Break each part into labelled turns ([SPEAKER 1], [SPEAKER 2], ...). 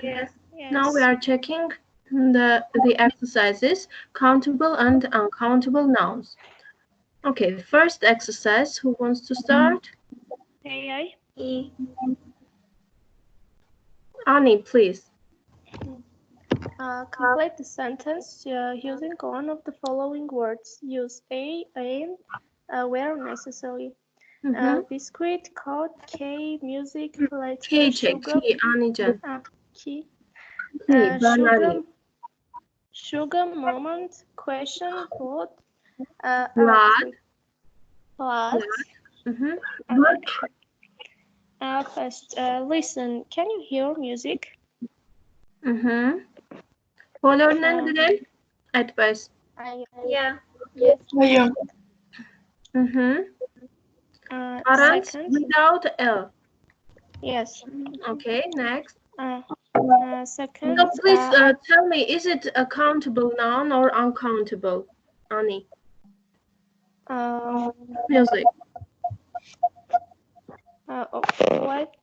[SPEAKER 1] Yes.
[SPEAKER 2] Now we are checking the exercises, countable and uncountable nouns. Okay, first exercise. Who wants to start?
[SPEAKER 3] AI.
[SPEAKER 1] E.
[SPEAKER 2] Annie, please.
[SPEAKER 3] Complete the sentence using one of the following words. Use a, and, where necessary. Biscuit, code, K, music, later,
[SPEAKER 2] Key, Annie Jan.
[SPEAKER 3] key.
[SPEAKER 2] Key, Banani.
[SPEAKER 3] Sugar, moment, question, what?
[SPEAKER 2] What?
[SPEAKER 3] First, listen, can you hear music?
[SPEAKER 2] Follow Nandren. Advice.
[SPEAKER 1] Yeah.
[SPEAKER 4] Yes.
[SPEAKER 2] Aren't
[SPEAKER 3] Second.
[SPEAKER 2] without L.
[SPEAKER 3] Yes.
[SPEAKER 2] Okay, next.
[SPEAKER 3] Second.
[SPEAKER 2] So please tell me, is it a countable noun or uncountable, Annie? Music.
[SPEAKER 3] What?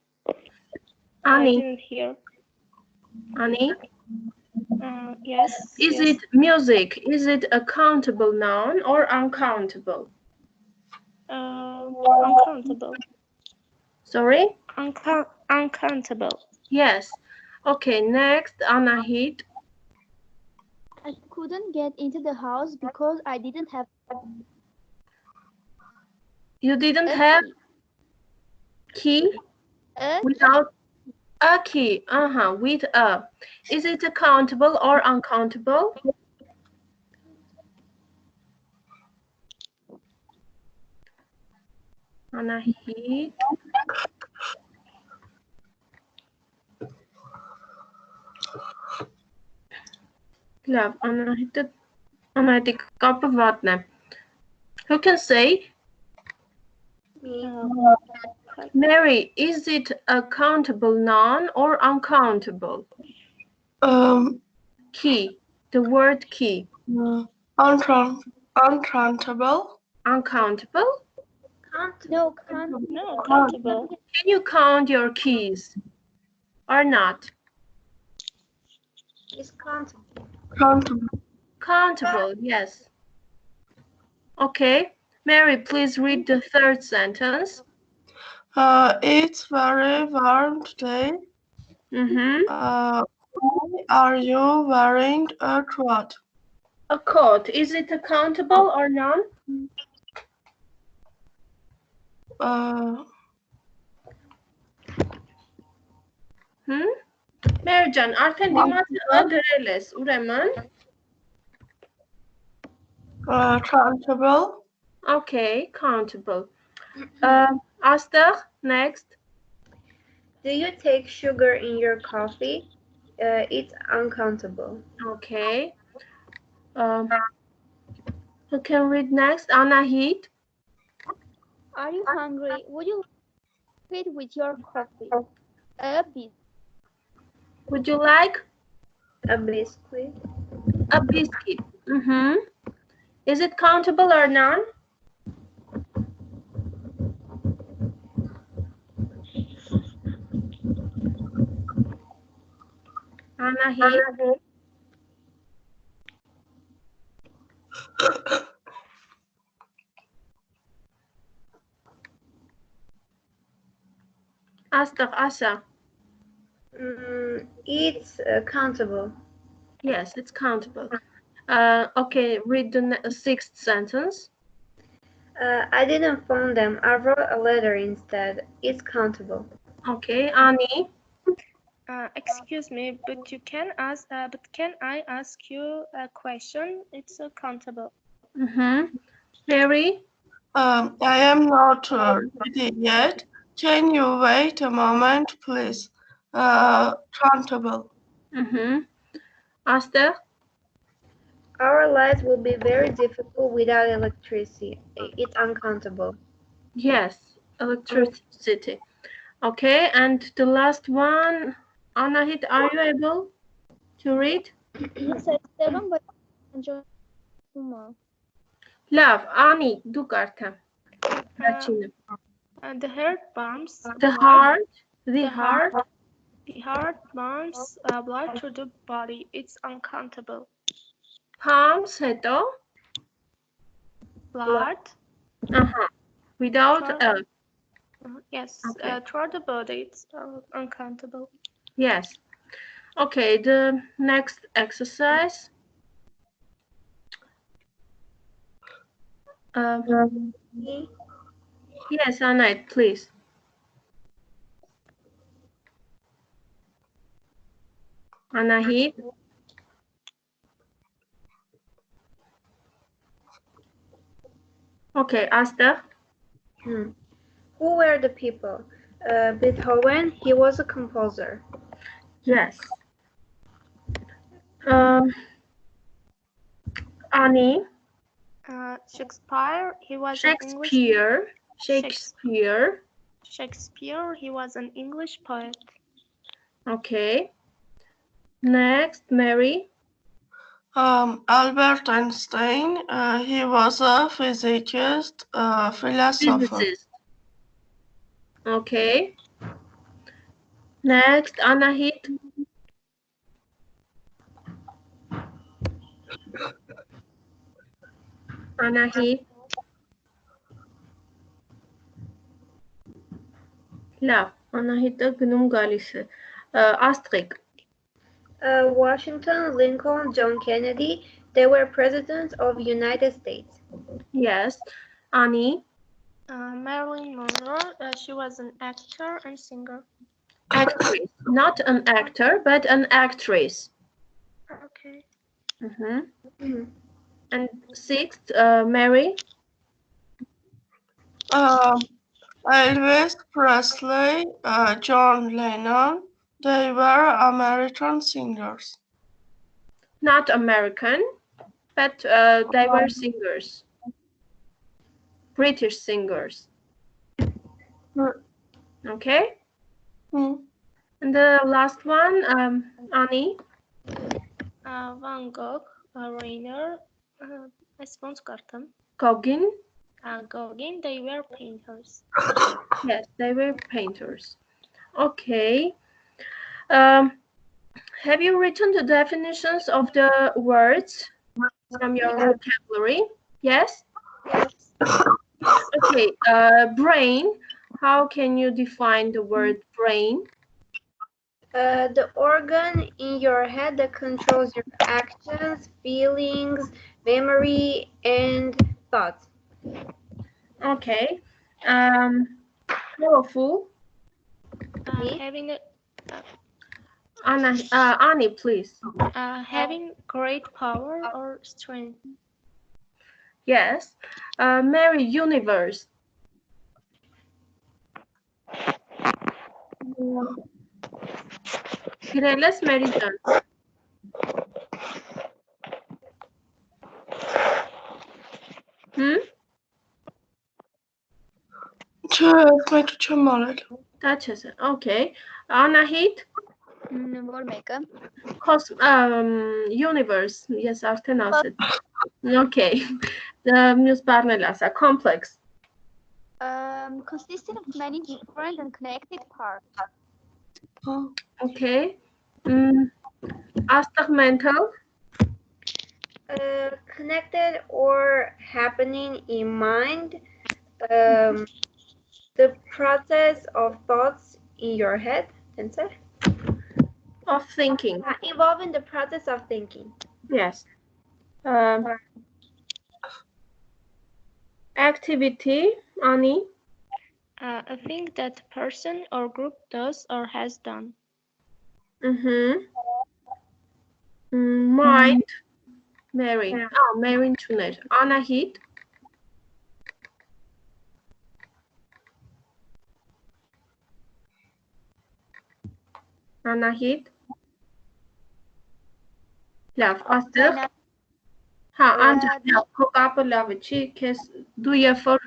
[SPEAKER 2] Annie.
[SPEAKER 3] I didn't hear.
[SPEAKER 2] Annie?
[SPEAKER 3] Yes.
[SPEAKER 2] Is it music? Is it a countable noun or uncountable?
[SPEAKER 3] Uncountable.
[SPEAKER 2] Sorry?
[SPEAKER 3] Uncountable.
[SPEAKER 2] Yes. Okay, next, Anahit.
[SPEAKER 4] I couldn't get into the house because I didn't have.
[SPEAKER 2] You didn't have key? Without a key. With a. Is it a countable or uncountable? Anahit. Love, Anahit kapı vatne. Who can say? Mary, is it a countable noun or uncountable? Key, the word key.
[SPEAKER 5] Uncountable.
[SPEAKER 2] Uncountable?
[SPEAKER 4] No,
[SPEAKER 3] countable.
[SPEAKER 2] Can you count your keys or not?
[SPEAKER 1] It's countable.
[SPEAKER 2] Countable, yes. Okay, Mary, please read the third sentence.
[SPEAKER 5] It's very warm today. Why are you wearing a coat?
[SPEAKER 2] A coat, is it a countable or none? Mercan, arten dimati agreles, ureman?
[SPEAKER 5] Countable.
[SPEAKER 2] Okay, countable. Asta, next.
[SPEAKER 1] Do you take sugar in your coffee? It's uncountable.
[SPEAKER 2] Okay. Who can read next? Anahit.
[SPEAKER 4] Are you hungry? Would you like it with your coffee? A bit.
[SPEAKER 2] Would you like
[SPEAKER 1] A biscuit?
[SPEAKER 2] a biscuit? Is it countable or none? Anahit. Asta, Asa.
[SPEAKER 1] It's countable.
[SPEAKER 2] Yes, it's countable. Okay, read the sixth sentence.
[SPEAKER 1] I didn't phone them. I wrote a letter instead. It's countable.
[SPEAKER 2] Okay, Annie.
[SPEAKER 3] Excuse me, but can I ask you a question? It's countable.
[SPEAKER 2] Mary.
[SPEAKER 5] I am not ready yet. Can you wait a moment, please? Countable.
[SPEAKER 2] Asta.
[SPEAKER 1] Our lives will be very difficult without electricity. It's uncountable.
[SPEAKER 2] Yes, electricity. Okay, and the last one, Anahit, are you able to read? Love, Ani, dukarta.
[SPEAKER 3] The heart pumps.
[SPEAKER 2] The heart.
[SPEAKER 3] The heart pumps blood through the body. It's uncountable.
[SPEAKER 2] Pumps հետո
[SPEAKER 3] Blood.
[SPEAKER 2] Without
[SPEAKER 3] Through,
[SPEAKER 2] a.
[SPEAKER 3] yes,
[SPEAKER 2] Okay.
[SPEAKER 3] through the body. It's uncountable.
[SPEAKER 2] Yes. Okay, the next exercise. Yes, Anait, please. Anahit. Okay, Asta.
[SPEAKER 1] Who were the people? Beethoven, he was a composer.
[SPEAKER 2] Yes. Annie.
[SPEAKER 3] Shakespeare, he was
[SPEAKER 2] Shakespeare.
[SPEAKER 3] Shakespeare, he was an English poet.
[SPEAKER 2] Okay. Next, Mary.
[SPEAKER 5] Albert Einstein, he was a physicist, philosopher.
[SPEAKER 2] Physicist. Okay. Next, Anahit. Anahit. Լավ, Անահիտը գնում գալիս է։ Աստղիկ.
[SPEAKER 1] Washington, Lincoln, John Kennedy, they were presidents of United States.
[SPEAKER 2] Yes. Annie.
[SPEAKER 3] Marilyn Monroe, she was an actor and singer.
[SPEAKER 2] Actress, not an actor, but an actress.
[SPEAKER 3] Okay.
[SPEAKER 2] And sixth, Mary.
[SPEAKER 5] Elvis Presley, John Lennon, they were American singers.
[SPEAKER 2] Not American, but they were singers. British singers. Okay. And the last one, Annie.
[SPEAKER 3] Van Gogh, Rainer,
[SPEAKER 2] Gauguin.
[SPEAKER 3] Gauguin, they were painters.
[SPEAKER 2] Yes, they were painters. Okay. Have you written the definitions of the words from your vocabulary? Yes?
[SPEAKER 3] Yes.
[SPEAKER 2] Okay. Brain. How can you define the word brain?
[SPEAKER 1] The organ in your head that controls your actions, feelings, memory, and thoughts.
[SPEAKER 2] Okay. Powerful.
[SPEAKER 3] Having
[SPEAKER 2] Annie, please.
[SPEAKER 3] having great power or strength.
[SPEAKER 2] Yes. Mary, universe. Գրելես Մերի ջան։
[SPEAKER 5] Չէ, մեկը չեմ արել։
[SPEAKER 2] Դա չես։ Okay. Անահիտ։
[SPEAKER 4] Որ մեկը։
[SPEAKER 2] Universe, ես արդեն ասեցի։ Okay. Մյուս բառն էլ ասա, complex.
[SPEAKER 4] Consisting of many different and connected parts.
[SPEAKER 2] Okay. Astag mental.
[SPEAKER 1] Connected or happening in mind. The process of thoughts in your head.
[SPEAKER 2] Of thinking.
[SPEAKER 1] Involving the process of thinking.
[SPEAKER 2] Yes. Activity, Annie.
[SPEAKER 3] A thing that a person or group does or has done.
[SPEAKER 2] Mind, Mary. Mary Tuner. Anahit. Anahit. Լավ, աստեղ։ Հա, անջան, լավ, քո կապը լավ է, չի, քեզ դու երբ որ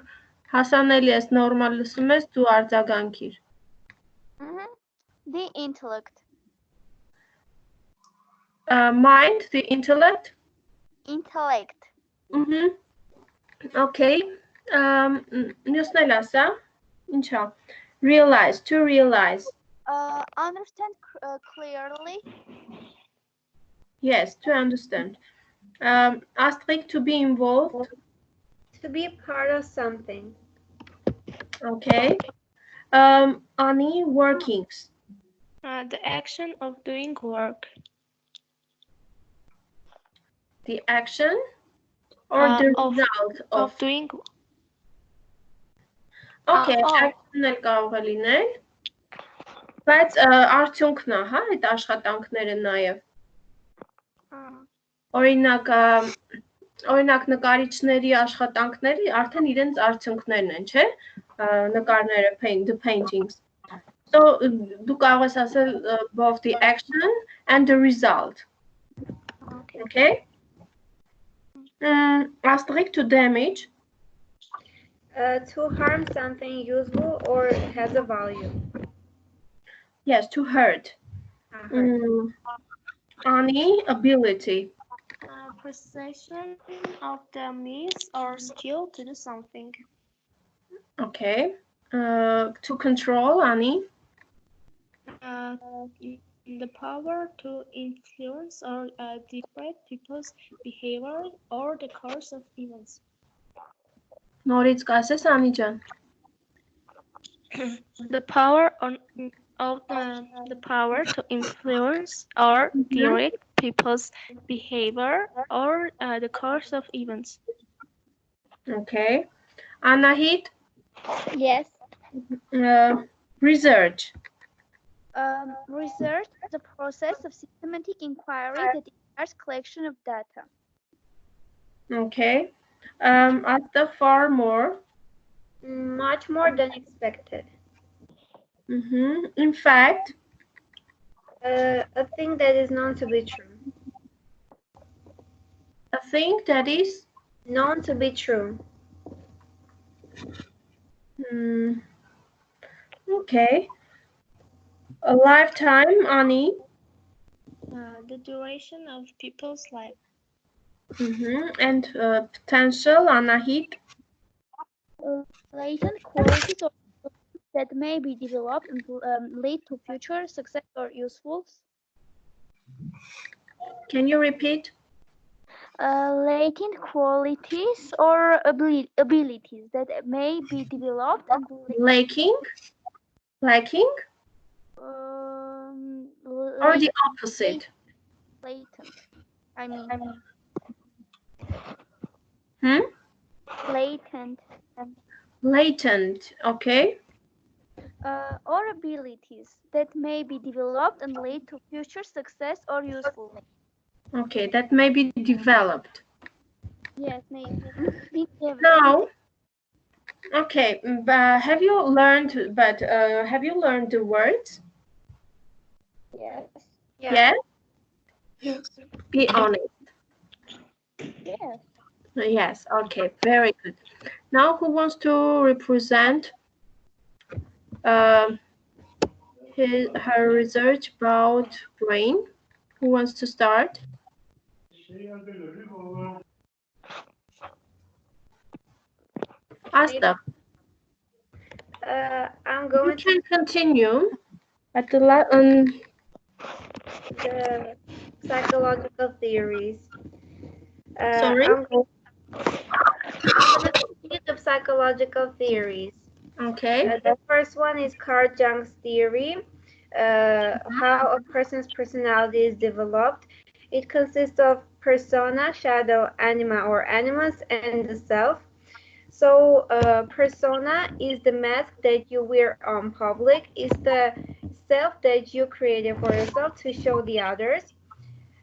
[SPEAKER 2] հասանելի ես, նորմալ լսում ես, դու արձագանքիր։
[SPEAKER 4] The intellect.
[SPEAKER 2] Mind, the intellect.
[SPEAKER 4] Intellect.
[SPEAKER 2] Okay. Մյուսն էլ ասա։ Ինչա։ Realize, to realize.
[SPEAKER 4] Understand clearly.
[SPEAKER 2] Yes, to understand. Astrid, to be involved.
[SPEAKER 1] To be part of something.
[SPEAKER 2] Okay. Annie, workings.
[SPEAKER 3] The action of doing work.
[SPEAKER 2] The action or the result of.
[SPEAKER 3] Doing.
[SPEAKER 2] Okay, action-ը կարող է լինել, բայց արդյունքն է, հա, այդ աշխատանքները նաև։ Օրինակ նկարիչների աշխատանքների արդեն իրենց արդյունքներն են, չէ՞, նկարները, the paintings. So դու կարող ես ասել both the action and the result. Okay? Astrid, to damage.
[SPEAKER 1] To harm something useful or has a value.
[SPEAKER 2] Yes, to hurt. Annie, ability.
[SPEAKER 3] Precision of the means or skill to do something.
[SPEAKER 2] Okay. To control, Annie.
[SPEAKER 3] The power to influence or dictate people's behavior or the course of events.
[SPEAKER 2] Նորից կասես, Անիջան.
[SPEAKER 3] The power the power to influence or direct people's behavior or the course of events.
[SPEAKER 2] Okay. Anahit?
[SPEAKER 4] Yes.
[SPEAKER 2] Research.
[SPEAKER 4] Research is the process of systematic inquiry that requires collection of data.
[SPEAKER 2] Okay. At the far more.
[SPEAKER 1] Much more than expected.
[SPEAKER 2] In fact.
[SPEAKER 1] A thing that is known to be true.
[SPEAKER 2] A thing that is
[SPEAKER 1] known to be true.
[SPEAKER 2] Okay. A lifetime, Annie.
[SPEAKER 3] The duration of people's life.
[SPEAKER 2] And potential, Anahit.
[SPEAKER 4] Latent qualities or that may be developed and lead to future success or useful.
[SPEAKER 2] Can you repeat?
[SPEAKER 4] Latent qualities or abilities that may be developed and
[SPEAKER 2] lacking. Or the opposite.
[SPEAKER 4] Latent. I mean.
[SPEAKER 2] Latent. Okay.
[SPEAKER 4] Or abilities that may be developed and lead to future success or usefulness.
[SPEAKER 2] Okay, that may be developed.
[SPEAKER 4] Yes, maybe.
[SPEAKER 2] Now, okay, have you learned the words?
[SPEAKER 4] Yes.
[SPEAKER 2] Yes? Be honest.
[SPEAKER 4] Yes.
[SPEAKER 2] Yes, okay, very good. Now, who wants to represent her research about brain? Who wants to start? Asta.
[SPEAKER 1] I'm going
[SPEAKER 2] to continue at the
[SPEAKER 1] psychological theories.
[SPEAKER 2] Sorry?
[SPEAKER 1] I'm going to continue the psychological theories.
[SPEAKER 2] Okay.
[SPEAKER 1] The first one is Carl Jung's theory, how a person's personality is developed. It consists of persona, shadow, anima or animus, and the self. So persona is the mask that you wear on public. It's the self that you created for yourself to show the others.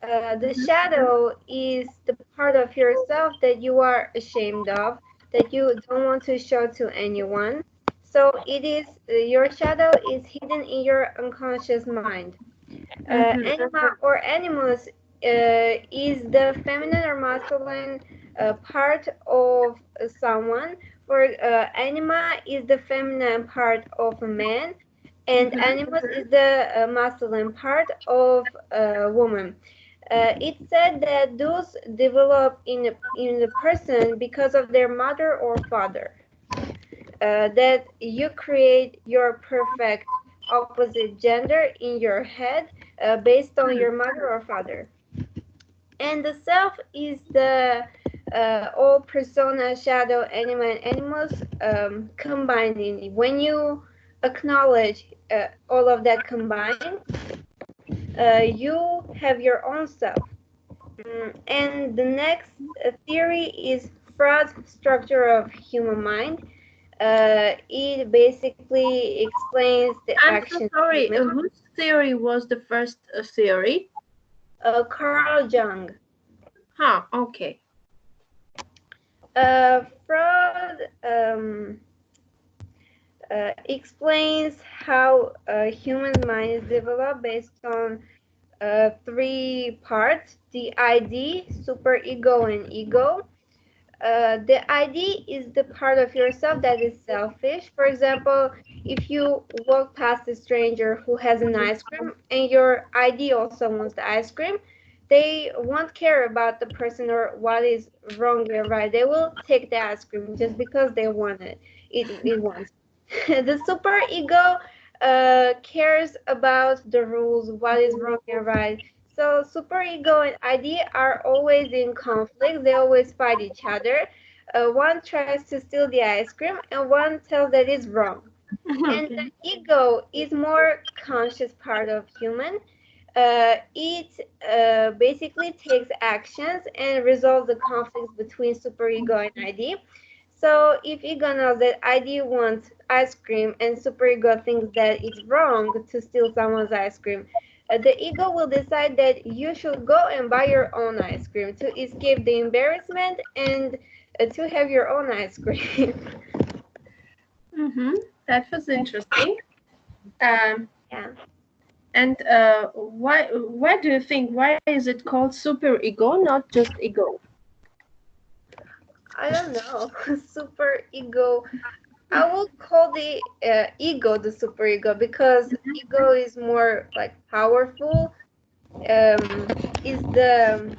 [SPEAKER 1] The shadow is the part of yourself that you are ashamed of, that you don't want to show to anyone. So it is your shadow is hidden in your unconscious mind. Anima or animus is the feminine or masculine part of someone. For anima is the feminine part of a man, and animus is the masculine part of a woman. It's said that those develop in the person because of their mother or father. That you create your perfect opposite gender in your head based on your mother or father. And the self is the all persona, shadow, anima, and animals combined in it. When you acknowledge all of that combined, you have your own self. And the next theory is Freud's structure of human mind. It basically explains the
[SPEAKER 2] I'm so
[SPEAKER 1] action.
[SPEAKER 2] sorry. Whose theory was the first theory?
[SPEAKER 1] Carl Jung.
[SPEAKER 2] Huh, okay.
[SPEAKER 1] Freud explains how human mind is developed based on three parts: the ID, superego, and ego. The ID is the part of yourself that is selfish. For example, if you walk past a stranger who has an ice cream and your ID also wants the ice cream, they won't care about the person or what is wrong or right. They will take the ice cream just because they want it. It wants. The super ego cares about the rules, what is wrong and right. So superego and ID are always in conflict. They always fight each other. One tries to steal the ice cream, and one tells that it's wrong. And
[SPEAKER 2] Okay.
[SPEAKER 1] the ego is more conscious part of human. It basically takes actions and resolves the conflicts between superego and ID. So if ego knows that ID wants ice cream and superego thinks that it's wrong to steal someone's ice cream, the ego will decide that you should go and buy your own ice cream to escape the embarrassment and to have your own ice cream.
[SPEAKER 2] That was interesting.
[SPEAKER 1] Yeah.
[SPEAKER 2] And why do you think, why is it called super ego, not just ego?
[SPEAKER 1] I don't know. Super ego. I will call the ego the super ego because ego is more like powerful. Is the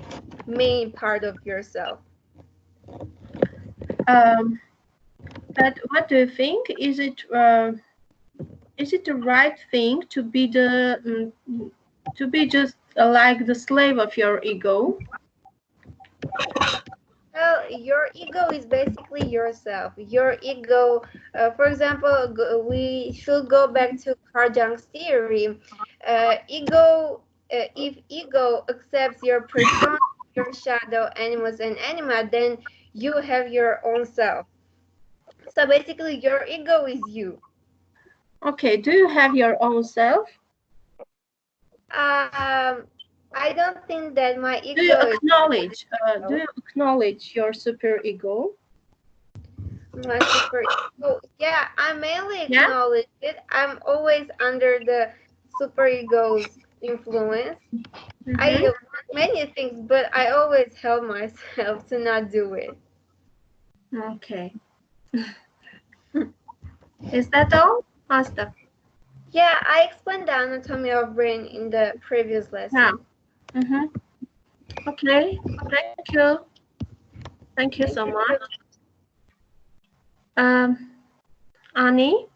[SPEAKER 1] main part of yourself.
[SPEAKER 2] But what do you think? Is it the right thing to be just like the slave of your ego?
[SPEAKER 1] Well, your ego is basically yourself. Your ego, for example, we should go back to Carl Jung's theory. If ego accepts your persona, your shadow, animals, and anima, then you have your own self. So basically, your ego is you.
[SPEAKER 2] Okay, do you have your own self?
[SPEAKER 1] I don't think that my ego
[SPEAKER 2] Do you
[SPEAKER 1] is
[SPEAKER 2] acknowledge your super ego?
[SPEAKER 1] my super ego. Yeah, I mainly
[SPEAKER 2] Yeah?
[SPEAKER 1] acknowledge it. I'm always under the super ego's influence. I want many things, but I always help myself to not do it.
[SPEAKER 2] Okay. Is that all, Asta?
[SPEAKER 1] Yeah, I explained the anatomy of brain in the previous lesson.
[SPEAKER 2] Yeah. Okay. Thank you. Thank you so much. Annie?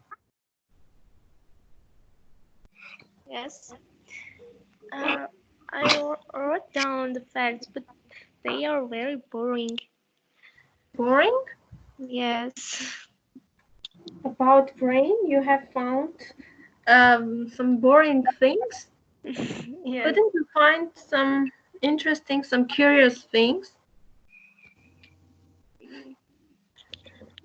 [SPEAKER 3] Yes. I wrote down the facts, but they are very boring.
[SPEAKER 2] Boring?
[SPEAKER 3] Yes.
[SPEAKER 2] About brain, you have found some boring things?
[SPEAKER 3] Yes.
[SPEAKER 2] Couldn't you find some interesting, some curious things?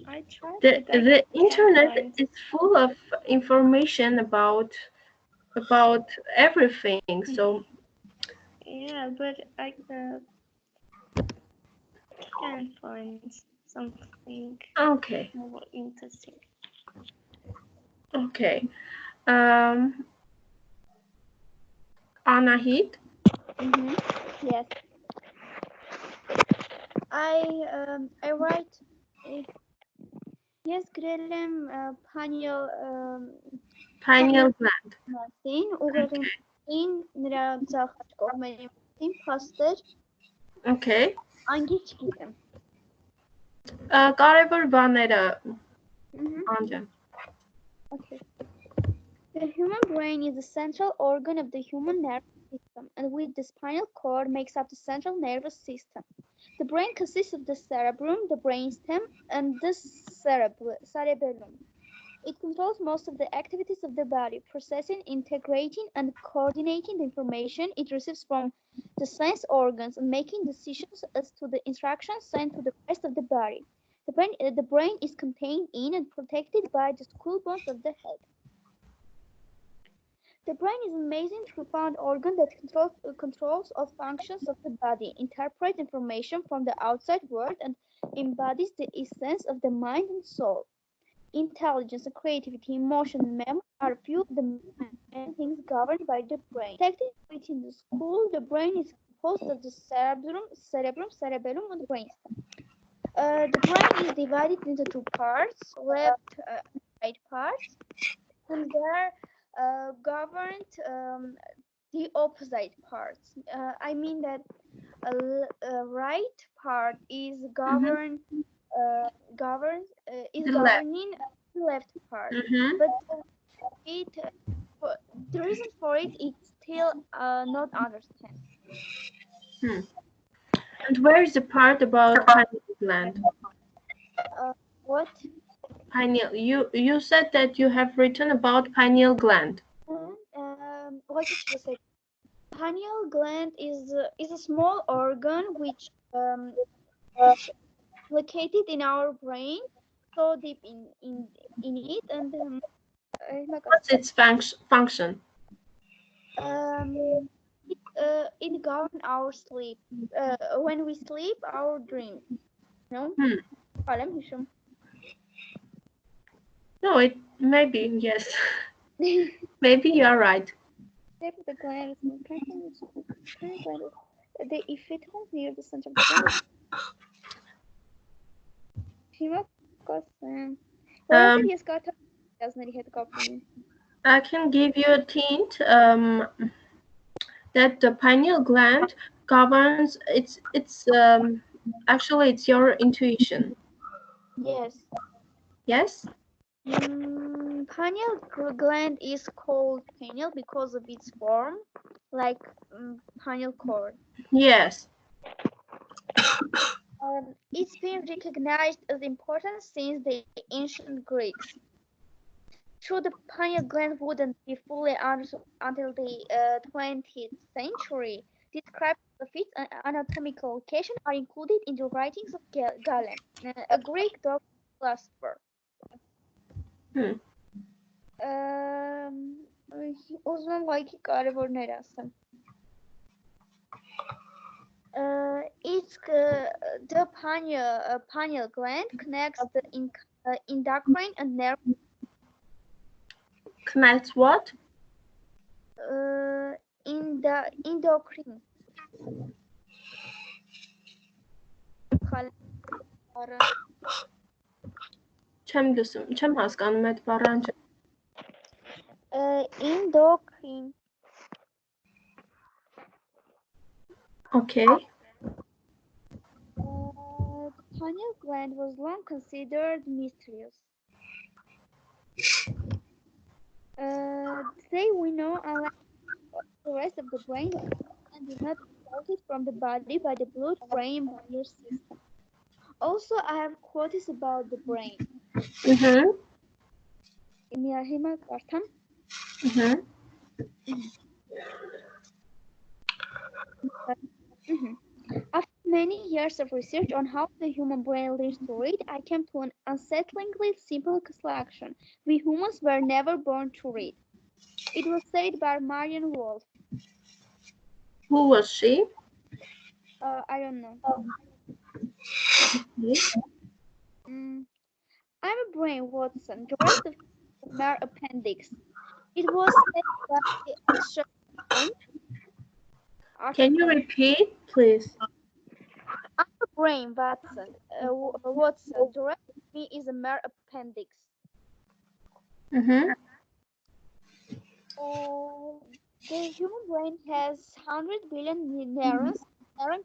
[SPEAKER 3] I tried.
[SPEAKER 2] The internet is full of information about everything. So
[SPEAKER 3] yeah, but I can't find something
[SPEAKER 2] okay.
[SPEAKER 3] more interesting.
[SPEAKER 2] Okay. Anahit?
[SPEAKER 4] Yes. I write. Ես գրել եմ pineal
[SPEAKER 2] Pineal gland.
[SPEAKER 4] մասին, ուղեղին նրա ձախ կողմերի մասին, փաստեր,
[SPEAKER 2] Okay.
[SPEAKER 4] անգիր չգիտեմ։
[SPEAKER 2] Կարևոր բաները անջան։
[SPEAKER 4] Okay. The human brain is the central organ of the human nervous system, and with the spinal cord makes up the central nervous system. The brain consists of the cerebrum, the brainstem, and the cerebellum. It controls most of the activities of the body, processing, integrating, and coordinating the information it receives from the sense organs and making decisions as to the instructions sent to the rest of the body. The brain is contained in and protected by the skull bones of the head. The brain is an amazing, profound organ that controls all functions of the body, interprets information from the outside world, and embodies the essence of the mind and soul. Intelligence, creativity, emotion, and memory are few of the many things governed by the brain. Detected within the skull, the brain is composed of the cerebellum, and brainstem. The brain is divided into two parts, left and right parts, and they're governed the opposite parts. I mean that right part is
[SPEAKER 2] The left.
[SPEAKER 4] governing the left part,
[SPEAKER 2] Mm-hmm.
[SPEAKER 4] but it the reason for it is still not understand.
[SPEAKER 2] And where is the part about pineal gland?
[SPEAKER 4] What?
[SPEAKER 2] Pineal. You said that you have written about pineal gland.
[SPEAKER 4] Like you said, pineal gland is a small organ which located in our brain, so deep in it, and oh my God.
[SPEAKER 2] What's its function?
[SPEAKER 4] It governs our sleep. When we sleep, our dreams. No? Kalem Hisham.
[SPEAKER 2] No, it maybe yes. Maybe you're right.
[SPEAKER 4] The gland if it holds near the center of the brain. Hima Kosen. Well, yes, got doesn't it hit the
[SPEAKER 2] I can give you a hint that the pineal gland governs it's actually it's your intuition.
[SPEAKER 4] Yes.
[SPEAKER 2] Yes?
[SPEAKER 4] Pineal gland is called pineal because of its form, like pineal cord.
[SPEAKER 2] Yes.
[SPEAKER 4] It's been recognized as important since the ancient Greeks. True, the pineal gland wouldn't be fully understood until the 20th century. Descriptions of its anatomical location are included in the writings of Galen, a Greek doctor philosopher. Uzman like neresi? It's the pineal gland connects the endocrine and nerve.
[SPEAKER 2] Connects what?
[SPEAKER 4] In the endocrine.
[SPEAKER 2] Չեմ հասկանում այդ բառը։
[SPEAKER 4] Endocrine.
[SPEAKER 2] Okay.
[SPEAKER 4] The pineal gland was long considered mysterious. Today we know, unlike the rest of the brain, and is not separated from the body by the blood-brain barrier system. Also, I have quotes about the brain. After many years of research on how the human brain learns to read, I came to an unsettlingly simple conclusion. We humans were never born to read. It was said by Marian Wolf.
[SPEAKER 2] Who was she?
[SPEAKER 4] I don't know. I'm a brain, Watson. The rest of it is a mere appendix. It was said by the abstract.
[SPEAKER 2] Can you repeat, please?
[SPEAKER 4] I'm a brain, Watson. Watson. The rest of me is a mere appendix. The human brain has 100 billion neurons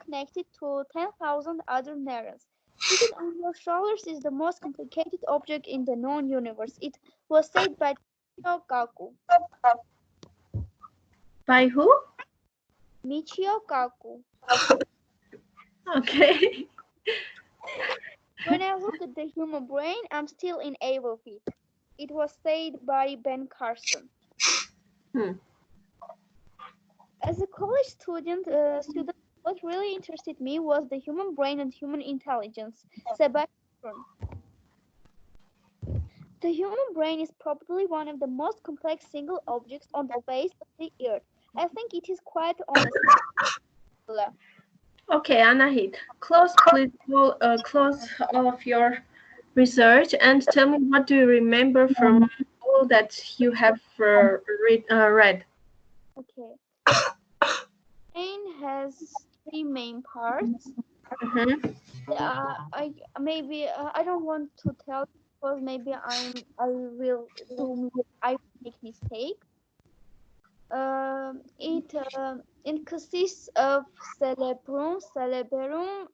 [SPEAKER 4] connected to 10,000 other neurons. Sitting on your shoulders is the most complicated object in the known universe. It was said by Michio Kaku.
[SPEAKER 2] By who?
[SPEAKER 4] Michio Kaku.
[SPEAKER 2] Okay.
[SPEAKER 4] When I look at the human brain, I'm still in awe of it. It was said by Ben Carson. As a college student, what really interested me was the human brain and human intelligence. Sebastian. The human brain is probably one of the most complex single objects on the face of the earth. I think it is quite honest.
[SPEAKER 2] Okay, Anahit, close all of your research and tell me what do you remember from all that you have read?
[SPEAKER 4] Okay. Brain has three main parts. I don't want to tell because maybe I will make mistake. It consists of cerebrum,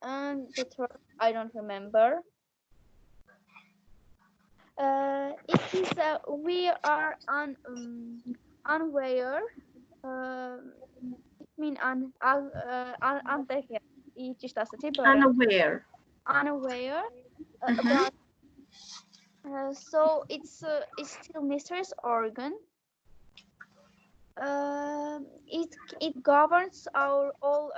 [SPEAKER 4] and the third I don't remember. It is we are unaware. It mean
[SPEAKER 2] Unaware.
[SPEAKER 4] Unaware about. So it's still mysterious organ. It governs our all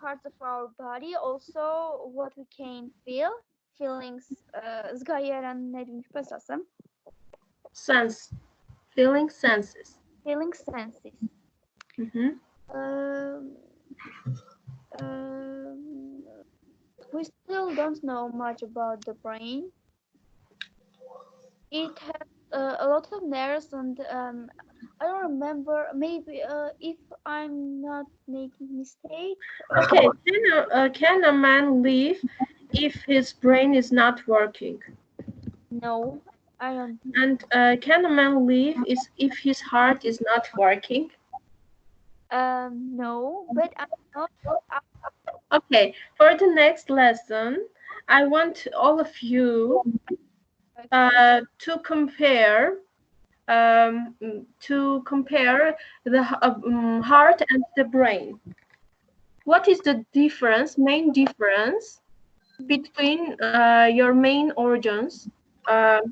[SPEAKER 4] parts of our body, also what we can feel, feelings. Zgajeran ne demiş pasasem.
[SPEAKER 2] Sense, feeling senses.
[SPEAKER 4] Feeling senses. We still don't know much about the brain. It has a lot of nerves, and I don't remember. Maybe if I'm not making mistake.
[SPEAKER 2] Okay, can a man live if his brain is not working?
[SPEAKER 4] No, I don't.
[SPEAKER 2] And can a man live if his heart is not working?
[SPEAKER 4] No, but I'm not.
[SPEAKER 2] Okay, for the next lesson, I want all of you to compare the heart and the brain. What is the main difference between your main organs, heart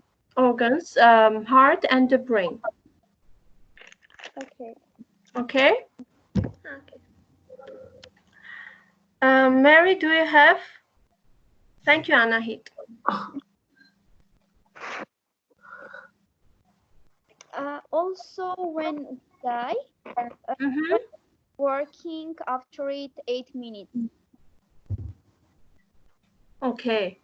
[SPEAKER 2] and the brain?
[SPEAKER 4] Okay.
[SPEAKER 2] Okay. Mary, do you have? Thank you, Anahit.
[SPEAKER 4] Also, when we die, working after 8 minutes.
[SPEAKER 2] Okay.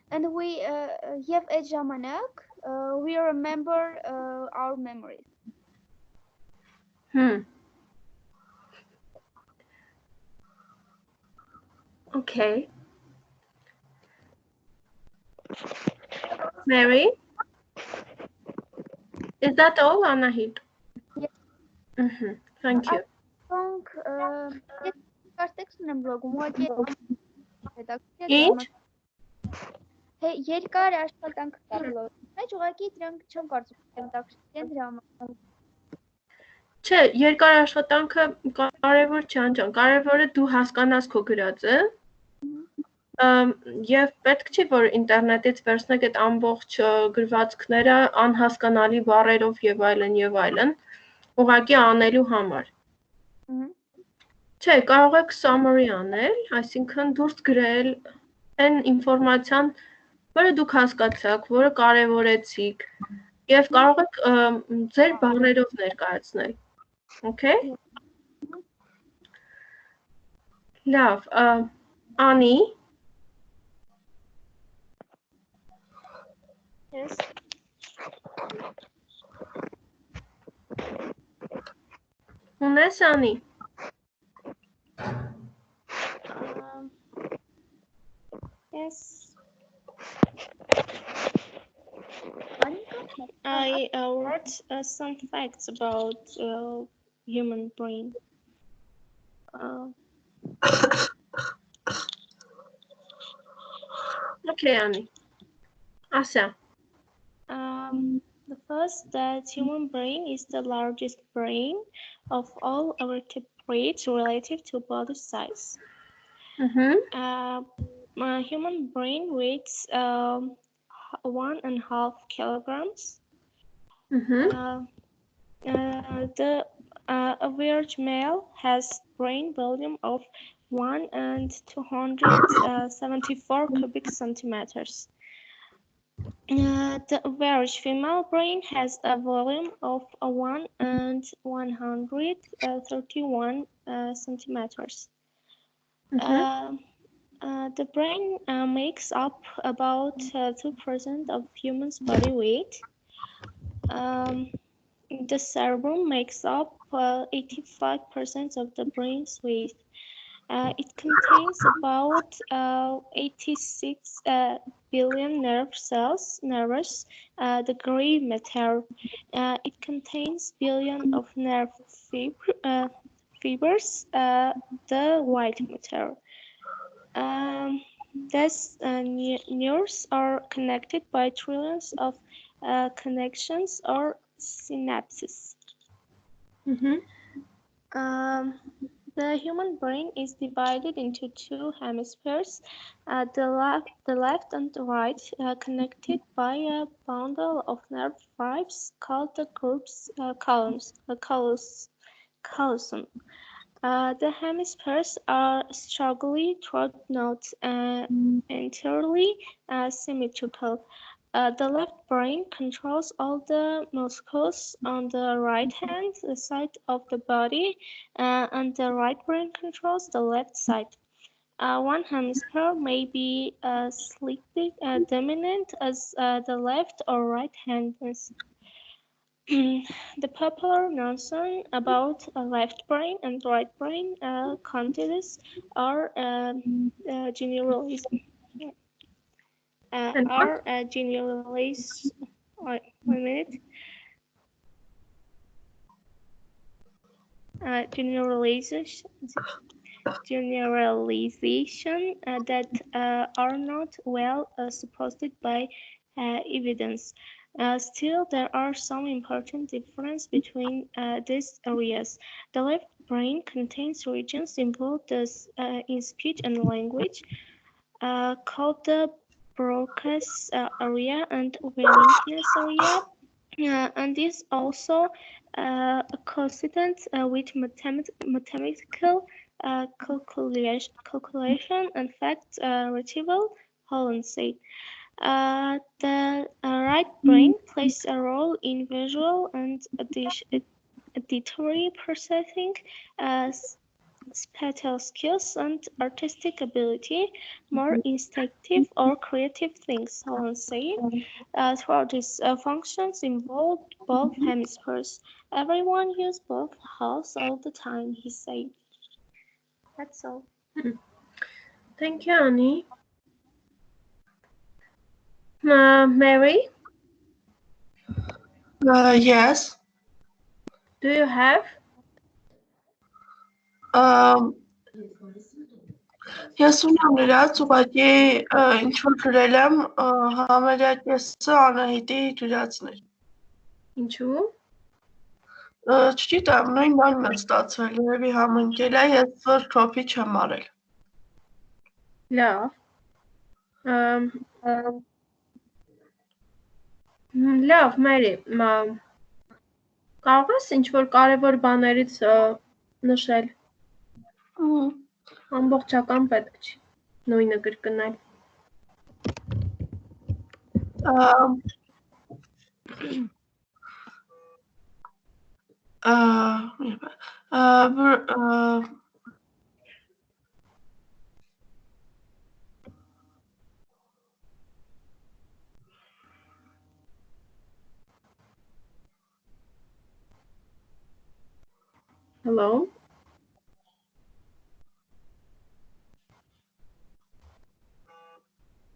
[SPEAKER 4] And we have a jamanak. We remember our memories.
[SPEAKER 2] Okay. Mary? Is that all, Anahit?
[SPEAKER 4] Yes.
[SPEAKER 2] Thank you. Ինչ?
[SPEAKER 4] Երկար աշխատանքներ մեջ ուղղակի դրանք չեմ կարծում տաքսիեն դրա համար։
[SPEAKER 2] Չէ, երկար աշխատանքը կարևոր չի անջան, կարևորը դու հասկանաս քո գրածը։ Եվ պետք չի որ ինտերնետից վերցնեք այդ ամբողջ գրվածքները անհասկանալի բառերով եւ այլն, ուղղակի անելու համար։ Չէ, կարող եք summary անել, այսինքն դուրս գրել այն ինֆորմացիան, որը դուք հասկացաք, որը կարևորեցիք, եւ կարող եք ձեր բառերով ներկայացնել։ Okay? Լավ, Անի։
[SPEAKER 3] Yes.
[SPEAKER 2] Ունես Անի։
[SPEAKER 3] Yes. I wrote some facts about human brain.
[SPEAKER 2] Okay, Անի։ Ասա։
[SPEAKER 3] The First, that human brain is the largest brain of all vertebrates relative to body size. Human brain weighs 1.5 kilograms. The average male has brain volume of 1 and 274 cubic centimeters. The average female brain has a volume of 1 and 131 centimeters. The brain makes up about 2% of humans' body weight. The cerebrum makes up 85% of the brain's weight. It contains about 86 billion nerve cells, nerves, the gray matter. It contains billion of nerve fibers, the white matter. These neurons are connected by trillions of connections or synapses. The human brain is divided into two hemispheres, the left and the right, connected by a bundle of nerve fibers called the callus. The hemispheres are struggling toward not entirely symmetrical. The left brain controls all the muscles on the right-hand side of the body, and the right brain controls the left side. One hemisphere may be slightly dominant as the left or right hand. The popular notion about left brain and right brain contests are generalized. Generalization that are not well supported by evidence. Still, there are some important differences between these areas. The left brain contains regions involved in speech and language, called the Broca's area and Wernicke's area, and is also consistent with mathematical calculation and fact retrieval, Holland said. The right brain plays a role in visual and auditory processing, spatial skills and artistic ability, more instinctive or creative things, Holland said. Throughout these functions involve both hemispheres. Everyone uses both halves all the time, he said. That's all.
[SPEAKER 2] Thank you, Annie. Mary?
[SPEAKER 5] Yes.
[SPEAKER 2] Do you have?
[SPEAKER 5] Ես ունեմ լրած ուղղակի ինչ-որ գրել եմ համարյակեսը Անահիտի գրածներ։
[SPEAKER 2] Ինչու՞։
[SPEAKER 5] Չգիտեմ, նույն բանն է ստացվել, երևի համընկել է, ես workshop-ի չեմ արել։
[SPEAKER 2] Լավ։ Լավ, Մերի, կարող ես ինչ-որ կարևոր բաներից նշել։ Ամբողջական պետք չի, նույնը կրկնել։ Hello?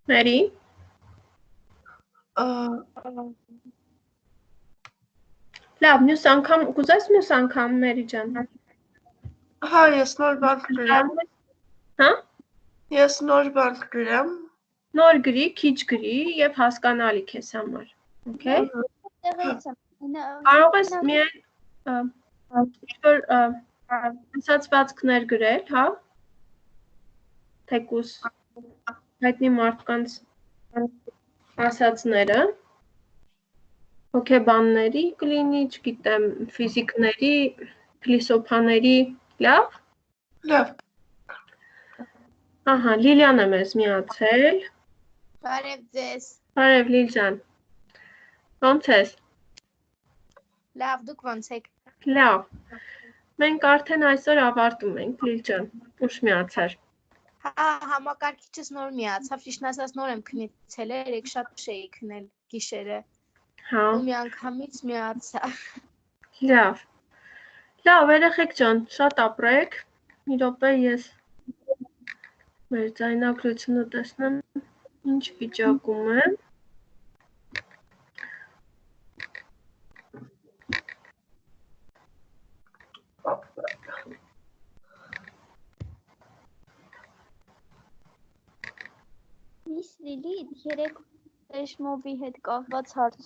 [SPEAKER 2] Mary? Լավ, մյուս անգամ, կուզես մյուս անգամ, Մերի ջան։
[SPEAKER 5] Հա, ես նոր բան գրեմ։
[SPEAKER 2] Հա?
[SPEAKER 5] Ես նոր բան գրեմ։
[SPEAKER 2] Նոր գրի, քիչ գրի եւ հասկանալի քեզ համար։ Okay? Կարող ես միայն ինչ-որ ասացվածքներ գրել, հա? Թեկուս հայտնի մարդկանց ասածները, հոգեբանների կլինի, չգիտեմ, ֆիզիկների, փիլիսոփաների, լավ?
[SPEAKER 5] Լավ։
[SPEAKER 2] Ահա, Լիլիան է մեզ միացել։
[SPEAKER 6] Բարև ձեզ։
[SPEAKER 2] Բարև Լիլ ջան։ Ո՞նց ես։
[SPEAKER 6] Լավ, դուք ո՞նց եք։
[SPEAKER 2] Լավ։ Մենք արդեն այսօր ավարտում ենք, Լիլ ջան։ Ուշ միացար։
[SPEAKER 6] Հա, համակարգիչս նոր միացավ, ճիշտն ասած նոր եմ քնեցել, երեք շատ ուշ էի քնել գիշերը։
[SPEAKER 2] Հա։
[SPEAKER 6] Ու միանգամից միացա։
[SPEAKER 2] Լավ։ Լավ, երեխեք ջան, շատ ապրեք։ Մի րոպե ես մեր ձայնագրությունը տեսնեմ ինչ վիճակում է։
[SPEAKER 4] Միս Լիլիթ, երեք ֆլեշմոբի հետ կապված հարց